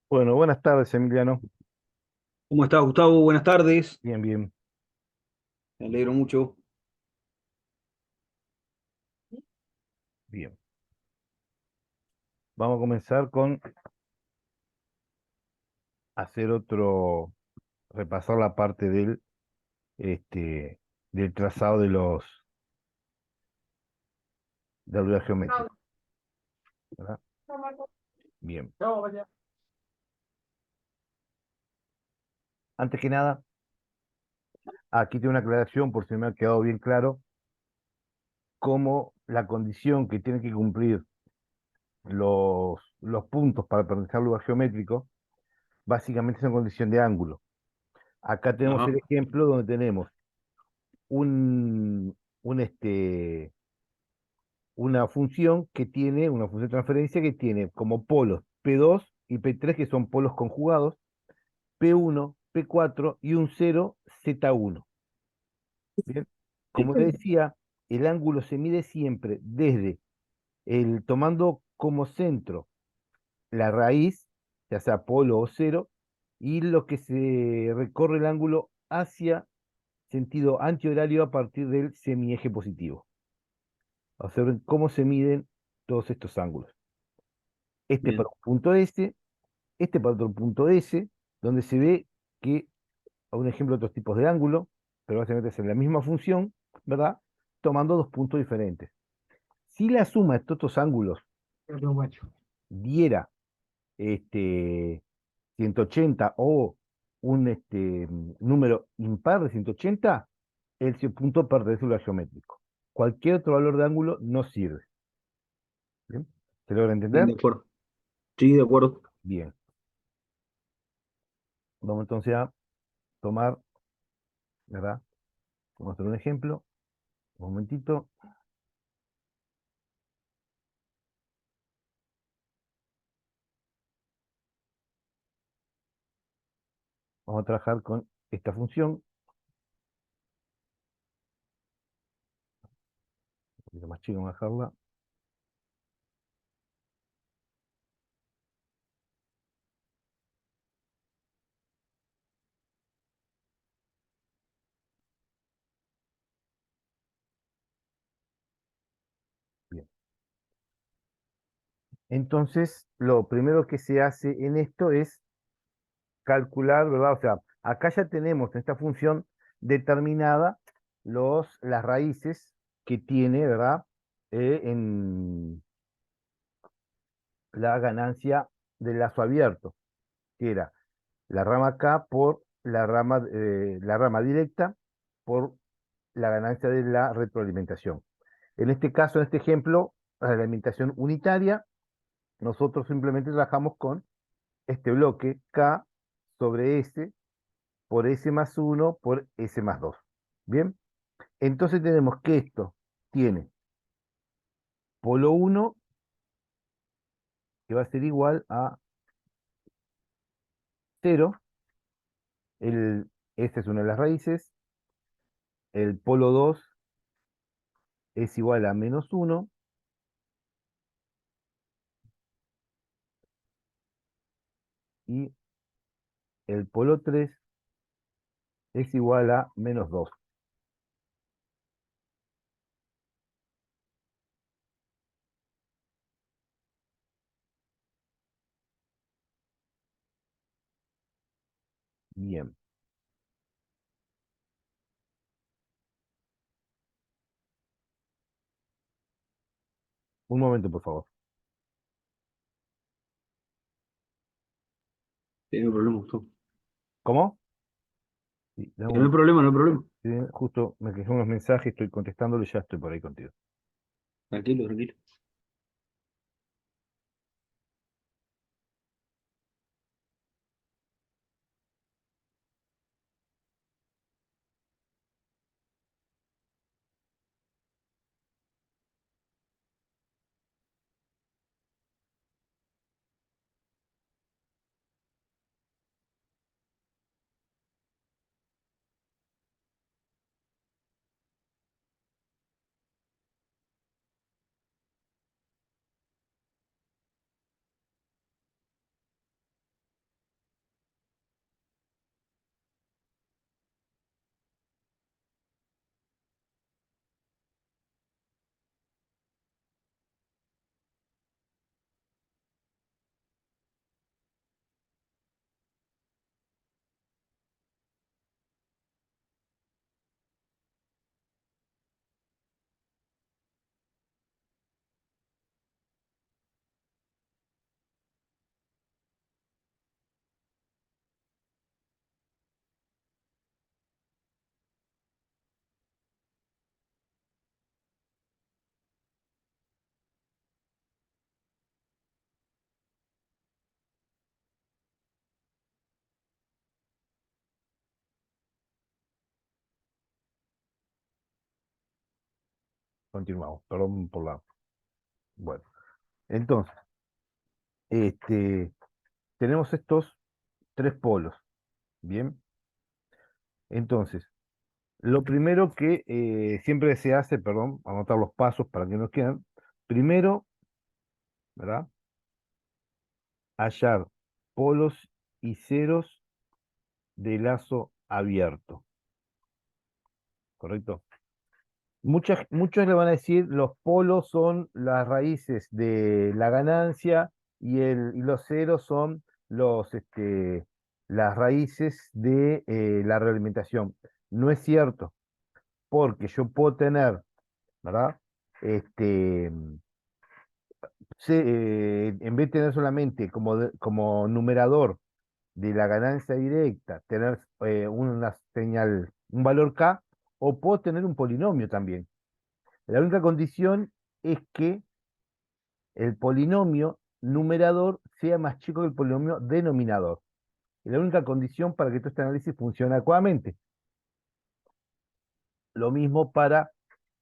Bueno, buenas tardes, Emiliano. ¿Cómo estás, Gustavo? Buenas tardes. Bien, bien, Me alegro mucho. bien. Vamos a comenzar con hacer repasar la parte este, del trazado de la unidad geométrica, ¿verdad? Bien. Antes que nada, aquí tengo una aclaración por si no me ha quedado bien claro cómo la condición que tienen que cumplir los puntos para pertenecer al lugar geométrico, básicamente es una condición de ángulo. Acá tenemos el Ajá. ejemplo donde tenemos un, un este, una función de transferencia que tiene como polos P2 y P3, que son polos conjugados, P1, P4 y un cero Z1. Bien, Sí. como le decía, el ángulo se mide siempre desde tomando como centro la raíz, ya sea polo o cero, y lo que se recorre el ángulo hacia sentido antihorario a partir del semieje positivo. Observen cómo se miden todos estos ángulos. Este para Bien. un punto S, este para otro punto S, donde se ve que, a un ejemplo de otros tipos de ángulo, pero básicamente es en la misma función, ¿verdad? Tomando dos puntos diferentes. Si la suma de estos otros ángulos diera este, 180 o un número impar de 180, el punto pertenece al lugar geométrico. Cualquier otro valor de ángulo no sirve. ¿Bien? ¿Se logra Bien, entender? de acuerdo. Sí, de acuerdo. Bien. Vamos entonces a tomar, ¿verdad? Vamos a hacer un ejemplo. Un momentito. Vamos a trabajar con esta función. Un poquito más chico, vamos a dejarla. Bien. Entonces, lo primero que se hace en esto es calcular, ¿verdad? O sea, acá ya tenemos en esta función determinada las raíces que tiene, ¿verdad? En la ganancia del lazo abierto, que era la rama K por la rama directa por la ganancia de la retroalimentación. En este caso, en este ejemplo, la alimentación unitaria, nosotros simplemente trabajamos con este bloque K sobre S por S más 1 por S más 2. Bien, entonces tenemos que esto tiene polo 1 que va a ser igual a 0. Esta es una de las raíces. El polo 2 es igual a menos 1. Y el polo 3 es igual a menos 2. Bien, un momento, por favor. Sí, no hay problema, Gustavo. ¿Cómo? Sí, No hay problema, no hay problema. justo me quedé unos mensajes, estoy contestándolo y ya estoy por ahí contigo. Tranquilo, tranquilo. continuamos, perdón por la... Bueno, entonces, este, tenemos estos tres polos, ¿bien? Entonces, lo primero que siempre se hace, perdón, anotar los pasos para que no queden. Primero, ¿verdad? Hallar polos y ceros de lazo abierto, ¿correcto? Muchos le van a decir los polos son las raíces de la ganancia y los ceros son las raíces de la realimentación. No es cierto, porque yo puedo tener, ¿verdad? Este, en vez de tener solamente como numerador de la ganancia directa, tener una señal, un valor K, o puedo tener un polinomio también. La única condición es que el polinomio numerador sea más chico que el polinomio denominador. Es la única condición para que todo este análisis funcione adecuadamente. Lo mismo para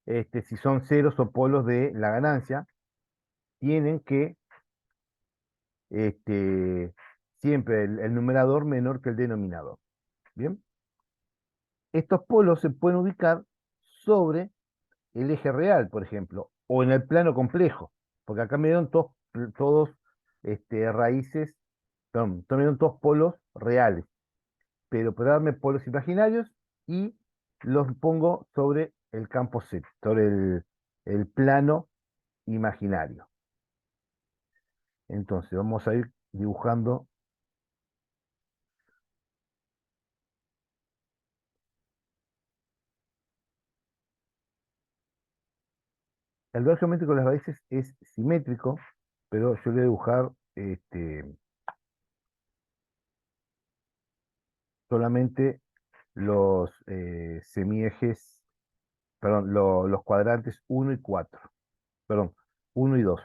si son ceros o polos de la ganancia, tienen que este, siempre el numerador menor que el denominador. Bien, estos polos se pueden ubicar sobre el eje real, por ejemplo, o en el plano complejo, porque acá me dieron todos raíces, perdón, me dieron todos polos reales, pero para darme polos imaginarios y los pongo sobre el campo Z, sobre el plano imaginario. Entonces vamos a ir dibujando el dual geométrico de las raíces es simétrico, pero yo voy a dibujar solamente los semiejes, perdón, los cuadrantes uno y 4, perdón, uno y 2.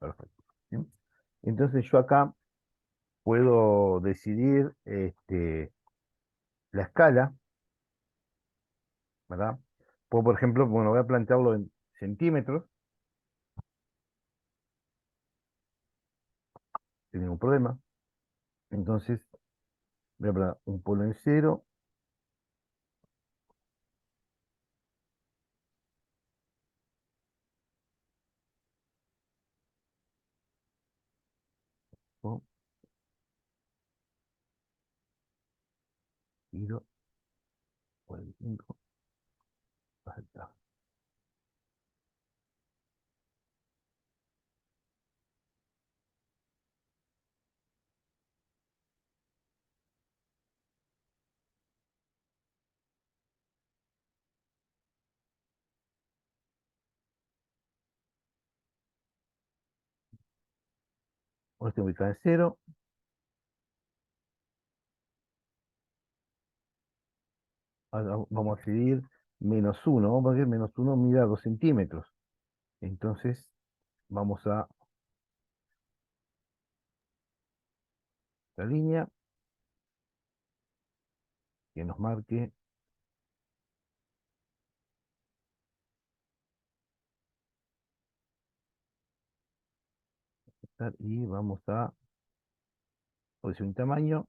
Perfecto. ¿Bien? Entonces yo acá puedo decidir la escala, ¿verdad? Puedo, por ejemplo, bueno, voy a plantearlo en centímetros, sin ningún problema. Entonces, voy a poner un polo en cero, ¿no? Giro, 45, perfecto. Ahora estoy ubicado en cero. Ahora vamos a seguir menos uno. Vamos a ver menos uno mide a 2 centímetros. Entonces, vamos a la línea que nos marque y vamos a posición y tamaño.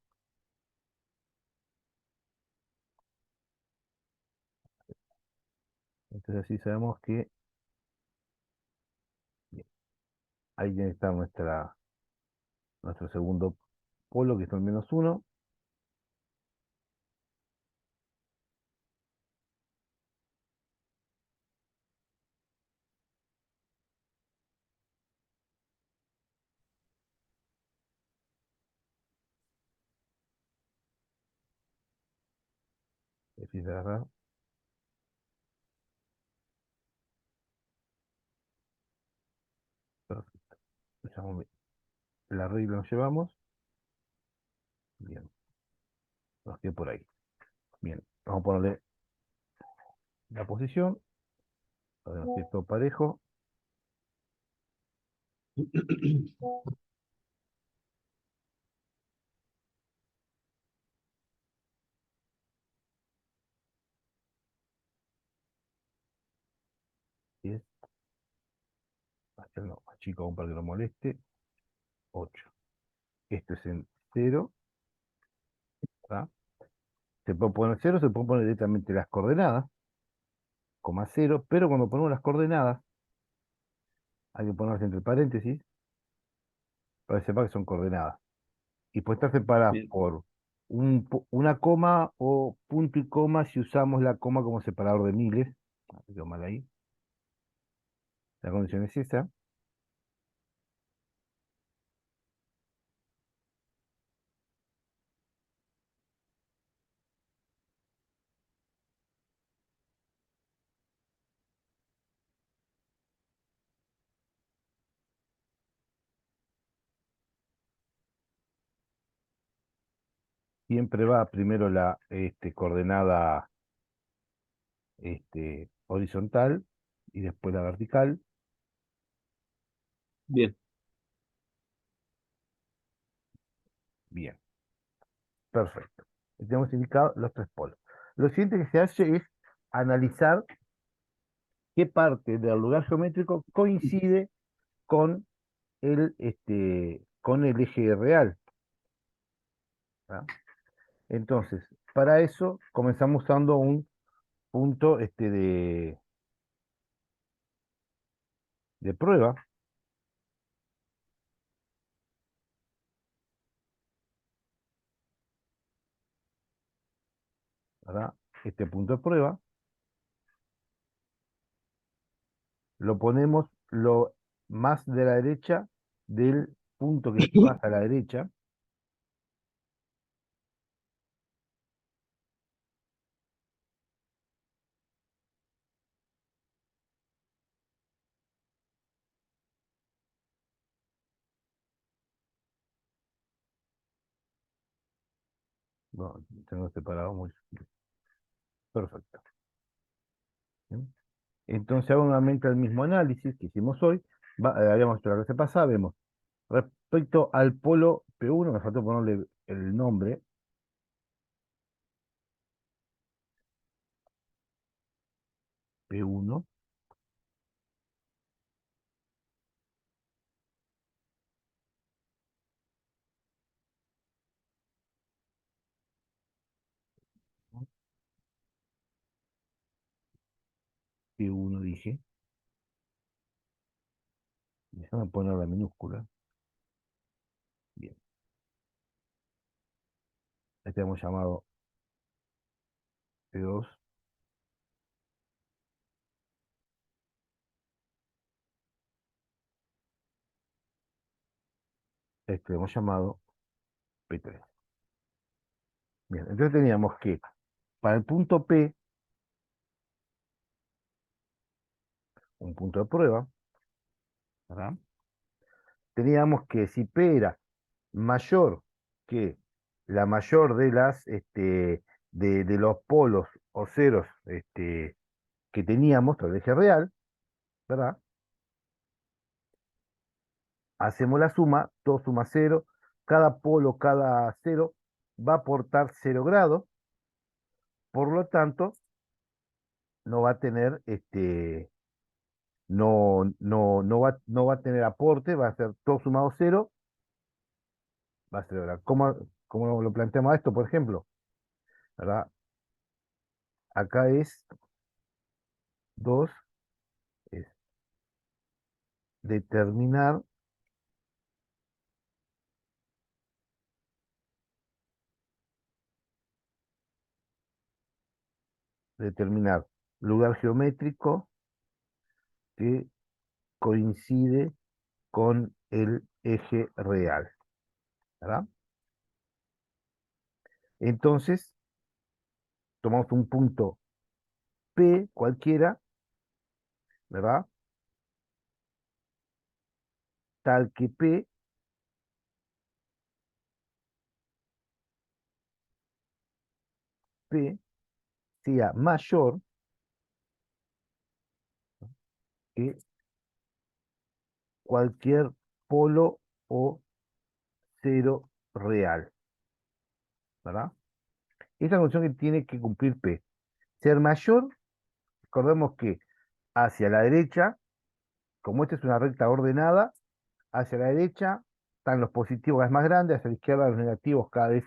Entonces así sabemos que bien, ahí tiene que estar nuestro segundo polo, que es el menos uno. difícil de agarrar. Perfecto. La regla nos llevamos. Bien, nos queda por ahí. Bien, vamos a ponerle la posición, para que nos quede todo parejo. Y es, hacerlo más chico aún para que no moleste. 8. Esto es en 0. Se puede poner 0, se puede poner directamente las coordenadas, coma 0, pero cuando ponemos las coordenadas, hay que ponerlas entre paréntesis, para que sepa que son coordenadas. Y puede estar separadas Bien, por una coma o punto y coma si usamos la coma como separador de miles. Quedó mal ahí. La condición es esa. Siempre va primero la coordenada horizontal y después la vertical. bien, Bien, perfecto. Tenemos indicados los tres polos. Lo siguiente que se hace es analizar qué parte del lugar geométrico coincide con con el eje real. ¿Ah? Entonces, para eso comenzamos usando un punto de prueba, ¿verdad? Este punto de prueba lo ponemos lo más de la derecha del punto que está más a la derecha. No, tengo separado muy perfecto. ¿Bien? Entonces hago nuevamente el mismo análisis que hicimos hoy. Habíamos hecho la clase pasada, vemos respecto al polo P1, me faltó ponerle el nombre, P1, ¿no? P1 dije, déjame poner la minúscula. Bien, este hemos llamado P2, este hemos llamado P3. Bien, entonces teníamos que para el punto P, un punto de prueba, ¿verdad? Teníamos que si P era mayor que la mayor de de los polos o ceros que teníamos, todo el eje real, ¿verdad? Hacemos la suma, 2 suma 0, cada polo, cada cero va a aportar 0 grados, por lo tanto, no va a tener no va a tener aporte, va a ser todo sumado 0, va a ser, ¿verdad? ¿Cómo lo planteamos esto, por ejemplo? ¿Verdad? Acá es 2, es determinar, determinar lugar geométrico que coincide con el eje real, ¿verdad? Entonces, tomamos un punto P cualquiera, ¿verdad? Tal que P sea mayor que cualquier polo o cero real, ¿verdad? Esta condición que tiene que cumplir P. Ser mayor, recordemos que hacia la derecha, como esta es una recta ordenada, hacia la derecha están los positivos cada vez más grandes, hacia la izquierda los negativos cada vez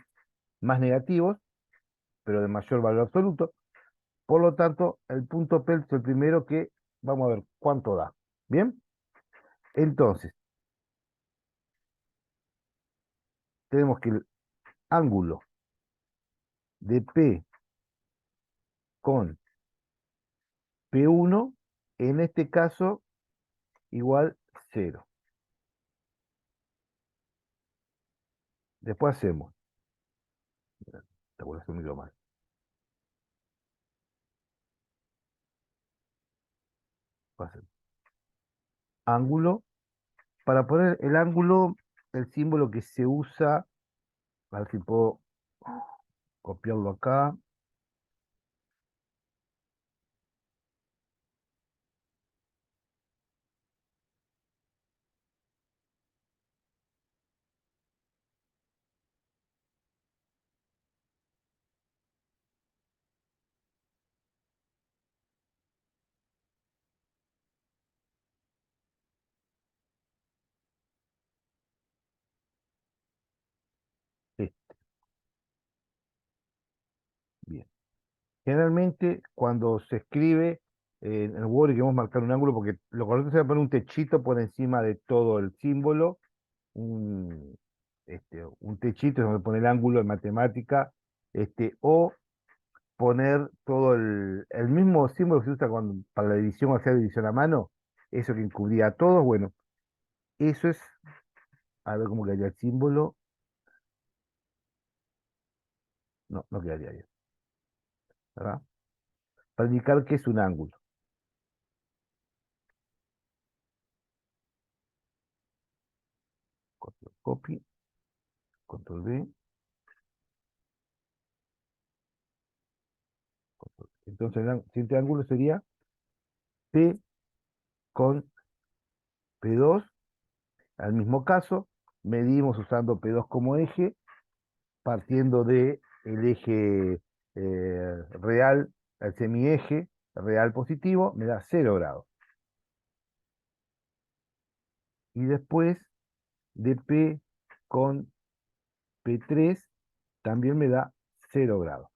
más negativos, pero de mayor valor absoluto. Por lo tanto, el punto P es el primero que vamos a ver cuánto da. ¿Bien? Entonces, tenemos que el ángulo de P con P1, en este caso, igual 0. Después hacemos, te voy a asumirlo mal. Ángulo. Para poner el ángulo, el símbolo que se usa, a ver si puedo copiarlo acá. Sí, bien. Generalmente, cuando se escribe en el Word y queremos marcar un ángulo, porque lo correcto sería poner un techito por encima de todo el símbolo, un, un techito es donde pone el ángulo en matemática, o poner todo el mismo símbolo que se usa para la división o hacer división a mano, eso que encubría a todos, bueno, eso es, a ver cómo quedaría el símbolo, no, no quedaría bien, ¿verdad? Para indicar que es un ángulo. Control copy, control V, control. Entonces el siguiente ángulo sería P con P2. Al mismo caso, medimos usando P2 como eje, partiendo de el eje real, el semieje real positivo, me da 0 grados. Y después de P con P3 también me da 0 grados.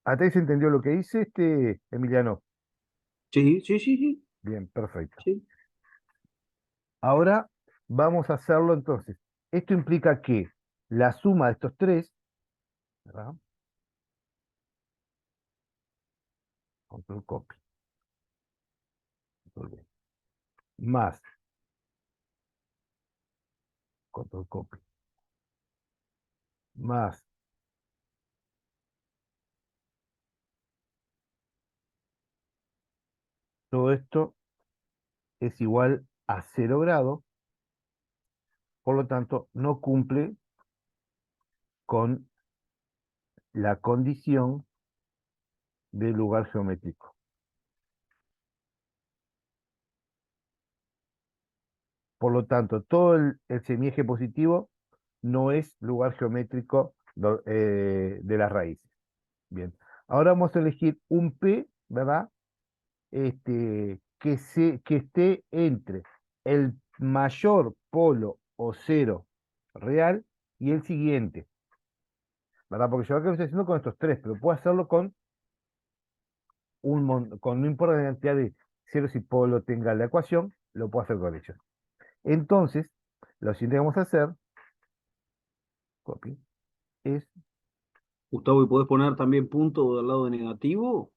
¿Hasta ahí se entendió lo que hice, Emiliano? Sí, sí, sí, sí. Bien, perfecto. Sí. Ahora vamos a hacerlo entonces. Esto implica que la suma de estos tres, ¿verdad? Control copy, control V, más control copy, más todo esto es igual a 0 grados, por lo tanto no cumple con la condición del lugar geométrico. Por lo tanto, todo el semieje positivo no es lugar geométrico de las raíces. Bien, ahora vamos a elegir un P, ¿verdad? Que esté entre el mayor polo o cero real y el siguiente, ¿verdad? Porque yo acá lo estoy haciendo con estos tres, pero puedo hacerlo con no importa la cantidad de ceros y polo tenga la ecuación, lo puedo hacer con ellos. Entonces, lo siguiente que vamos a hacer, copy, es, Gustavo, ¿y podés poner también punto al lado de negativo?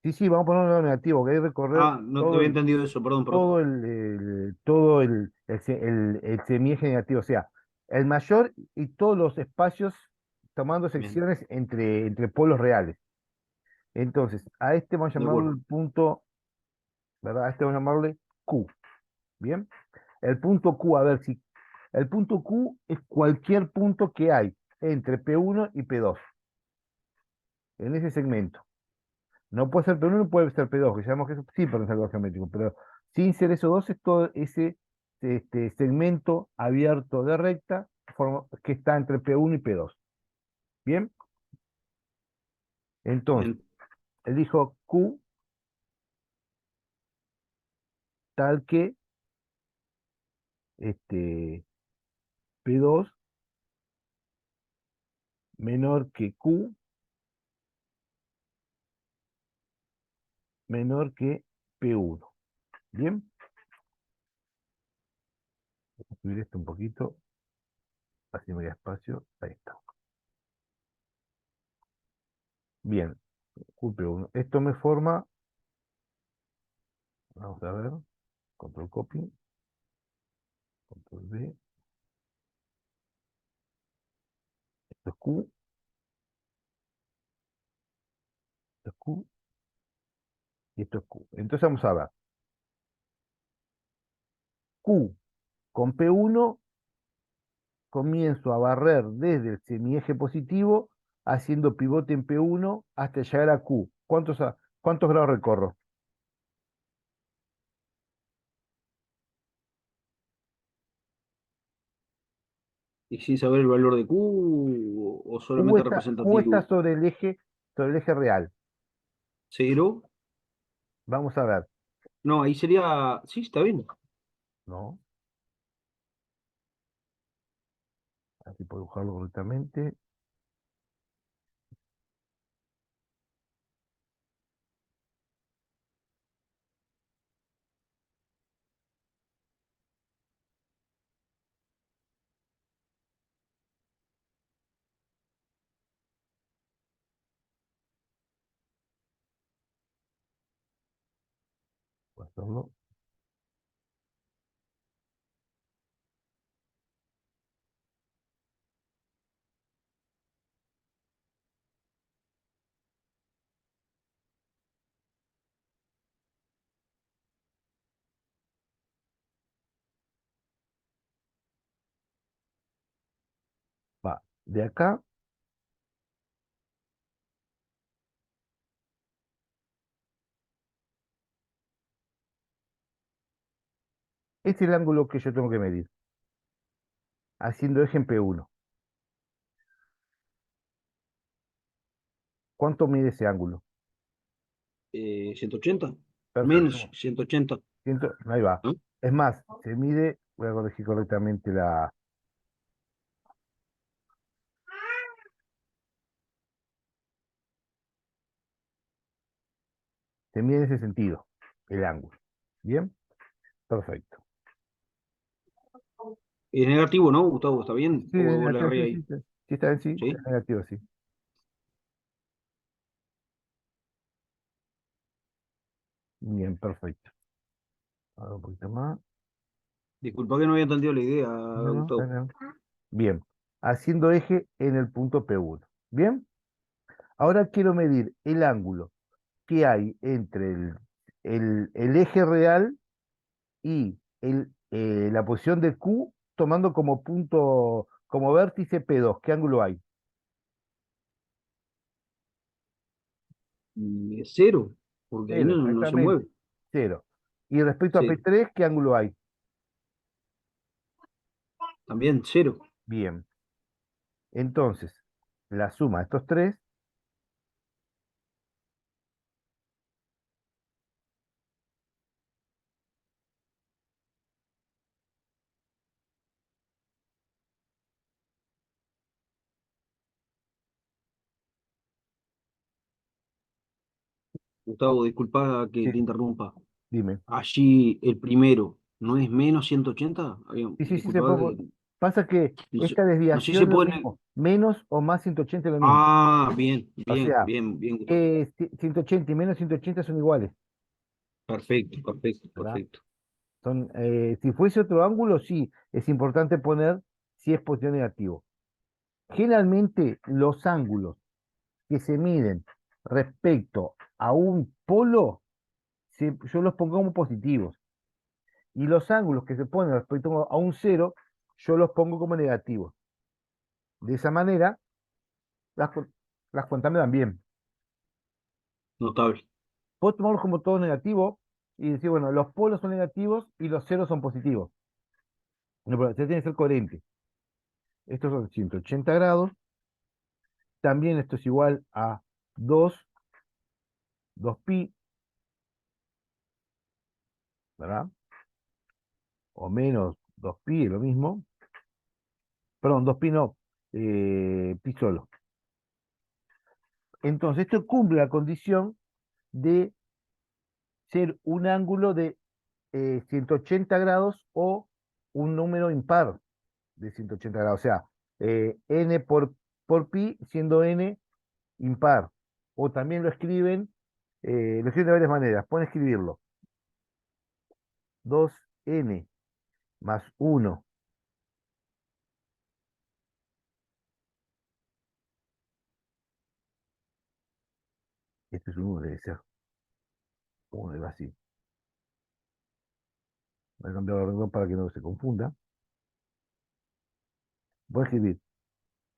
sí, sí, vamos a poner un lado negativo, que hay que recorrer Ah, no te había entendido eso, perdón, perdón. todo el semieje negativo, o sea, el mayor y todos los espacios tomando Bien, secciones entre polos reales. Entonces, a este vamos a de llamarlo acuerdo. el punto, ¿verdad? A este vamos a llamarle Q. Bien. El punto Q, a ver si. El punto Q es cualquier punto que hay entre P1 y P2 en ese segmento. No puede ser P1, no puede ser P2, que sabemos que eso sí puede ser geométrico, pero sin ser esos dos es todo ese segmento abierto de recta que está entre P1 y P2. Bien, entonces, Bien. elijo Q tal que P2 menor que Q menor que P1. Bien, voy a subir esto un poquito, así me da espacio. Ahí está. Bien, Q P1. Esto me forma, vamos a ver, control copy, control V, esto es Q, esto es Q y esto es Q. Entonces vamos a ver, Q con P1 comienzo a barrer desde el semieje positivo, haciendo pivote en P1 hasta llegar a Q. ¿Cuántos grados recorro? ¿Y sin saber el valor de Q o solamente Q está representativo? sobre el eje real. ¿Cero? Vamos a ver, No, ahí sería. Sí, está bien. ¿no? Así puedo dibujarlo correctamente. Voy a hacerlo. Va, de acá, este es el ángulo que yo tengo que medir, haciendo eje en P1. ¿Cuánto mide ese ángulo? 180. Menos Perfecto. 180. Ahí va. ¿No? Es más, se mide, voy a corregir correctamente se mide en ese sentido, el ángulo. ¿Bien? Perfecto. Es negativo, ¿no, Gustavo? ¿Está bien? Sí, ¿O le erré sí, ahí? sí, sí, sí, está bien, sí, ¿Sí? es negativo, sí. Bien, perfecto. Ahora un poquito más. Disculpa que no había entendido la idea, No, no, Gustavo. no. Bien, haciendo eje en el punto P1. Bien, ahora quiero medir el ángulo que hay entre el eje real y la posición de Q tomando como punto, como vértice P2. ¿Qué ángulo hay? Cero, porque ahí Cero, no se mueve. exactamente. Cero. Y respecto a Cero. P3, ¿qué ángulo hay? También cero. Bien. Entonces, la suma de estos tres, Gustavo, disculpa que sí, te interrumpa. dime. Allí el primero, ¿no es menos 180? Sí, sí, sí, Disculpa que pasa que no sé, esta no sé si se desviación es lo puede. mismo. Menos o más 180 es lo mismo. Ah, bien, O bien, sea, bien, bien, Gustavo. 180 y menos 180 son iguales, Perfecto, perfecto, ¿verdad? perfecto. Si fuese otro ángulo, sí, es importante poner si es positivo o negativo. Generalmente los ángulos que se miden respecto a un polo, yo los pongo como positivos. Y los ángulos que se ponen respecto a un cero, yo los pongo como negativos. De esa manera, las, las cuentas me dan bien. Notable. Puedo tomarlos como todos negativos y decir, bueno, los polos son negativos y los ceros son positivos. No, pero usted tiene que ser coherente. Estos son 180 grados. También esto es igual a 2pi, ¿verdad? O menos 2pi, es lo mismo. Perdón, 2pi no, pi solo. Entonces, esto cumple la condición de ser un ángulo de 180 grados o un número impar de 180 grados. O sea, n por pi siendo n impar. O también lo escriben de varias maneras. Pueden escribirlo. 2n más 1. Este es un 1, debe ser. 1 va así. Voy a cambiar el renglón para que no se confunda. Voy a escribir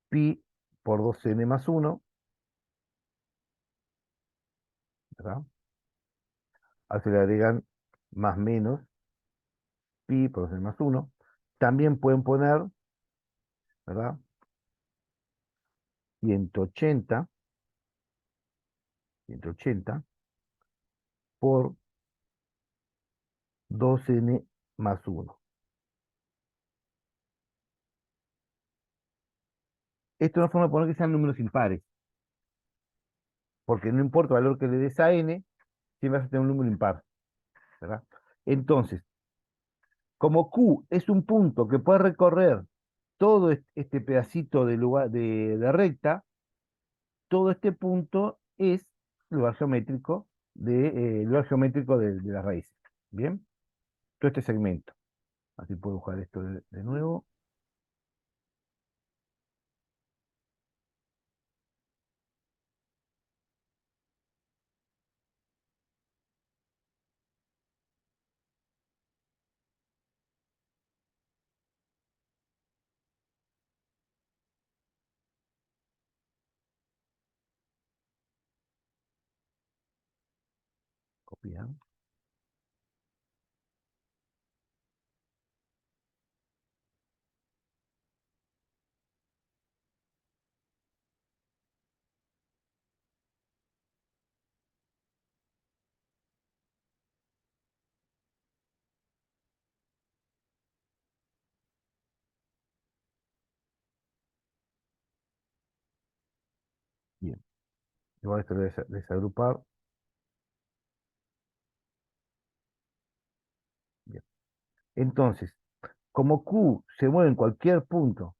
pi por 2n más 1, ¿verdad? Ahora se le agregan más menos pi por 2n más 1. También pueden poner, ¿verdad? 180, 180 por 2n más 1. Esto es una forma de poner que sean números impares, porque no importa el valor que le des a n, siempre vas a tener un número impar, ¿verdad? Entonces, como Q es un punto que puede recorrer todo este pedacito de lugar de recta, todo este punto es lugar geométrico lugar geométrico de las raíces. ¿Bien? Todo este segmento. Así puedo buscar esto de nuevo. Copiar. Bien. Igual esto lo voy a desagrupar. Bien. Entonces, como Q se mueve en cualquier punto,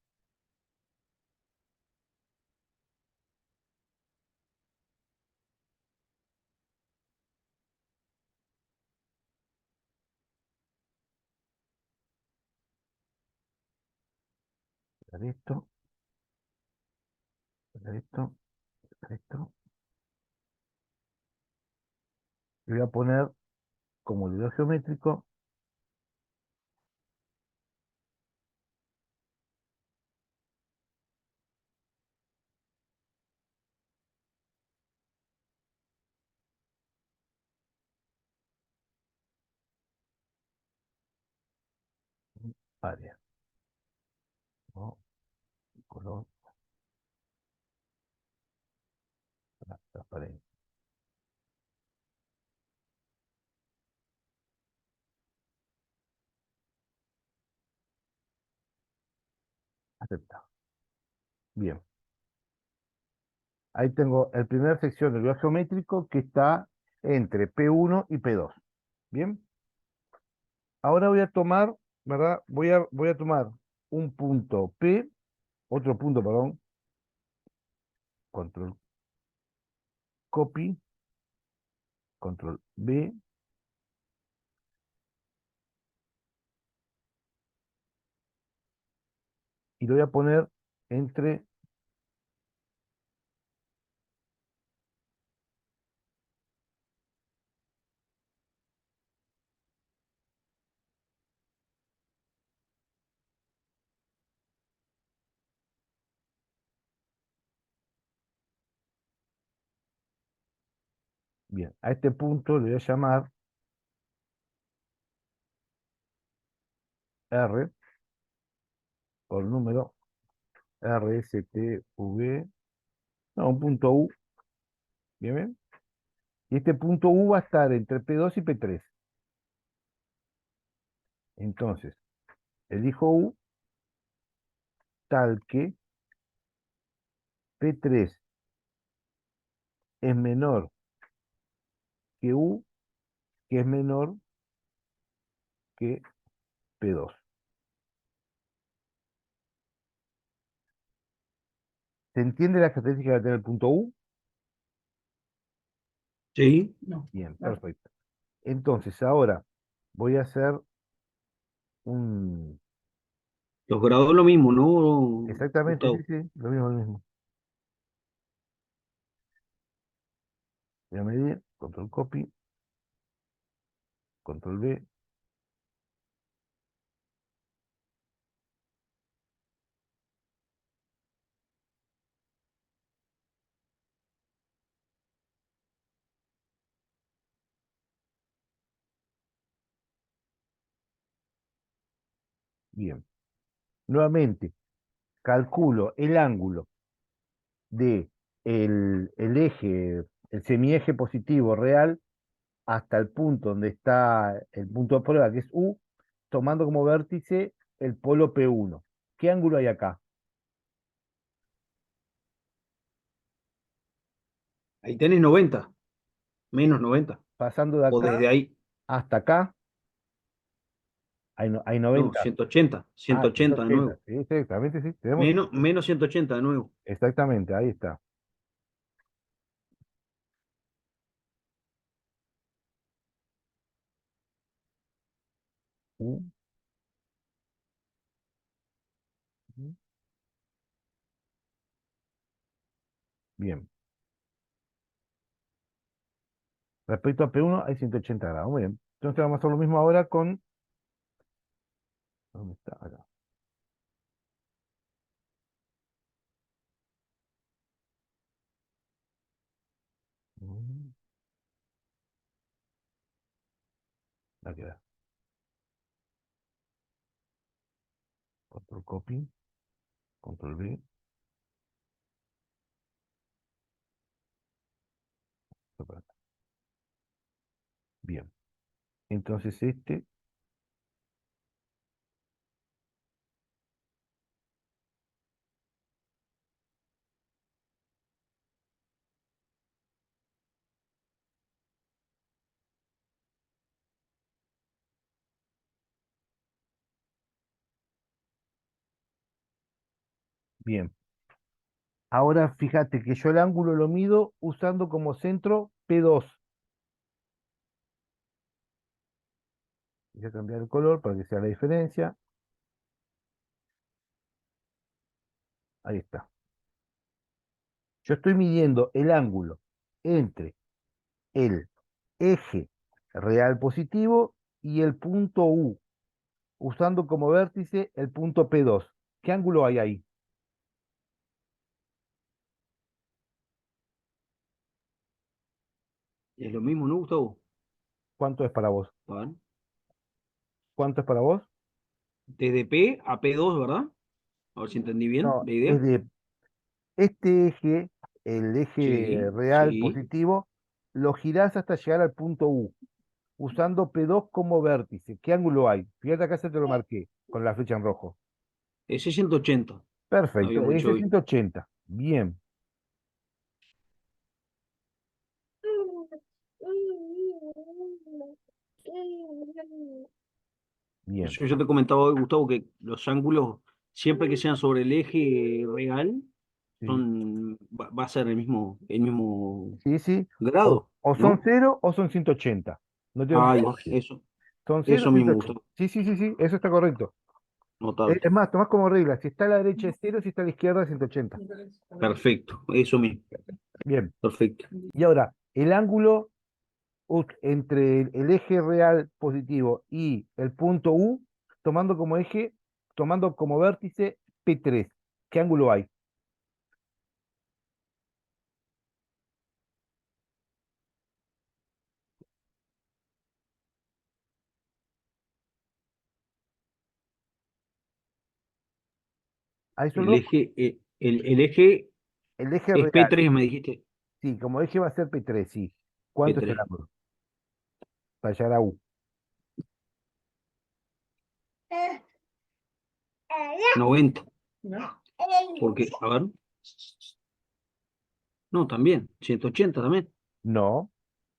esto, esto, esto, le voy a poner como video geométrico área, ¿no? Color transparente. Aceptar. Bien. Ahí tengo el primer sección del video geométrico que está entre P1 y P2. Bien. Ahora voy a tomar, ¿verdad? Voy a tomar un punto P, otro punto, perdón, control copy, control B, y lo voy a poner entre Bien, a este punto le voy a llamar R por número RSTV, no, un punto U, ¿bien? ¿Bien? Y este punto U va a estar entre P2 y P3. Entonces, elijo U tal que P3 es menor que U, que es menor que P2. ¿Se entiende la característica que va a tener el punto U? Sí. No. Bien, Claro. perfecto. Entonces, ahora voy a hacer un... Los grados lo mismo, ¿no, Exactamente, sí, Gustavo? sí, lo mismo, lo mismo. Voy a medir, control copy, control V, bien. Nuevamente, calculo el ángulo de el eje, el semieje positivo real hasta el punto donde está el punto de prueba, que es U, tomando como vértice el polo P1. ¿Qué ángulo hay acá? Ahí tenés 90, menos 90. Pasando de O acá desde ahí, hasta acá, hay no, 90. 180, Ah, 180 de 180. nuevo. Sí, sí, exactamente, sí. Tenemos Menos 180 de nuevo. exactamente, ahí está. U, U. Bien. Respecto a P1 hay 180 grados. Muy bien. Entonces vamos a hacer lo mismo ahora con... ¿Dónde está? Acá. Mm, aquí va. Control copy, control V. Bien. Entonces este, bien. Ahora fíjate que yo el ángulo lo mido usando como centro P2. Voy a cambiar el color para que sea la diferencia. Ahí está. Yo estoy midiendo el ángulo entre el eje real positivo y el punto U, usando como vértice el punto P2. ¿Qué ángulo hay ahí? Es lo mismo, ¿no, Gustavo? ¿Cuánto es para vos? A ver. ¿Cuánto es para vos? Desde P a P2, ¿verdad? A ver si entendí bien No, la es idea. de este eje, el eje Sí, real sí. positivo, lo girás hasta llegar al punto U, usando P2 como vértice. ¿Qué ángulo hay? Fíjate acá se te lo marqué con la flecha en rojo. Ese es 180, Perfecto, habíamos ese dicho es hoy. 180. Bien, Por bien. eso yo te comentaba hoy, Gustavo, que los ángulos, siempre que sean sobre el eje real, Sí, va a ser el mismo sí, sí. grado, O son ¿no? 0 o son 180. No tengo que Ay, elegir. eso, Son 0 o eso mismo, 180. Gustavo. Sí, sí, sí, sí, eso está correcto. Notable. Es más, tomás como regla, si está a la derecha es 0, si está a la izquierda es 180. Perfecto, eso mismo. Bien. Perfecto. Y ahora, el ángulo entre el eje real positivo y el punto U, tomando como eje, tomando como vértice P3. ¿Qué ángulo hay? Ahí El solo eje, el eje el eje es real. P3, me dijiste. Sí, como eje va a ser P3, sí. ¿Cuánto es el P3. ángulo? Para llegar a U. 90. Porque, a ver. No, también. 180 también. No,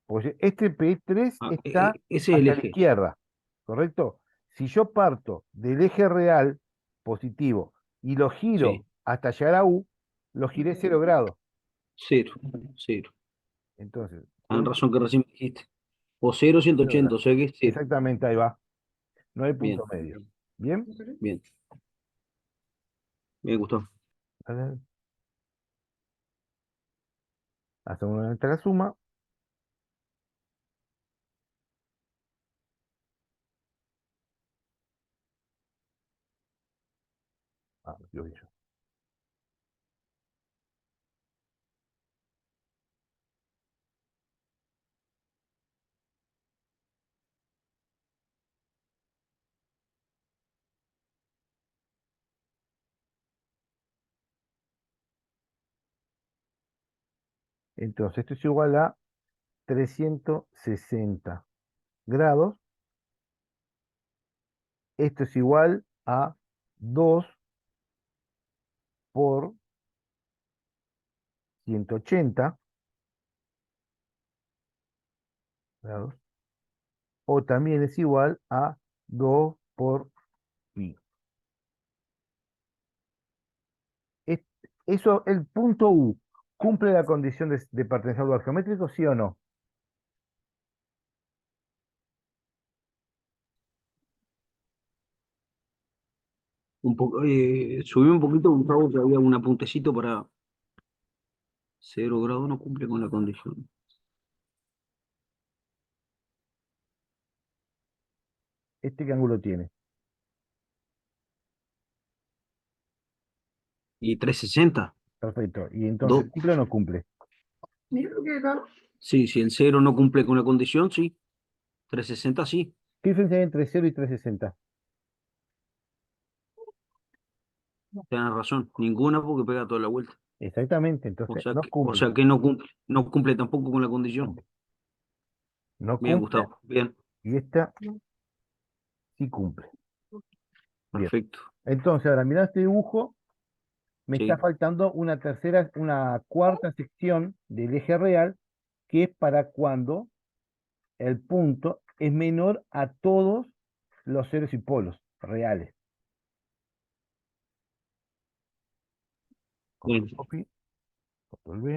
pues este P3 Ah, está ese es el hacia la eje. izquierda, ¿correcto? Si yo parto del eje real positivo y lo giro Sí. hasta llegar a U, lo giré 0 grados. Cero. Cero. Entonces, Tan tengo razón que recién me dijiste. O cero, 0 180, o grados. sea que es cero. Exactamente, ahí va. No hay Bien. punto medio. ¿Bien? Bien. Me gustó. A ver, hacemos nuevamente la suma. Ah, Dios mío. Entonces, esto es igual a 360 grados. Esto es igual a 2 por 180 grados. O también es igual a 2 por pi. Es- Eso, el punto U, ¿cumple la condición de pertenecer al lugar geométrico, sí o no? Un poco, subí un poquito, un rabo que había un apuntecito para 0 grado, no cumple con la condición. ¿Este qué ángulo tiene? Y 360. Perfecto. Y entonces Do, el ciclo no cumple. sí, si el cero no cumple con la condición, sí. 360 sí. ¿Qué diferencia hay entre 0 y 360? Tienes razón. Ninguna porque pega toda la vuelta. Exactamente, entonces no O cumple. sea que no cumple. No cumple tampoco con la condición. No Bien, cumple Gustavo. Bien. y esta sí cumple. Bien. Perfecto. Entonces, ahora mirá este dibujo, me está Sí. faltando una cuarta sección del eje real, que es para cuando el punto es menor a todos los ceros y polos reales. Bien. Copy, control V.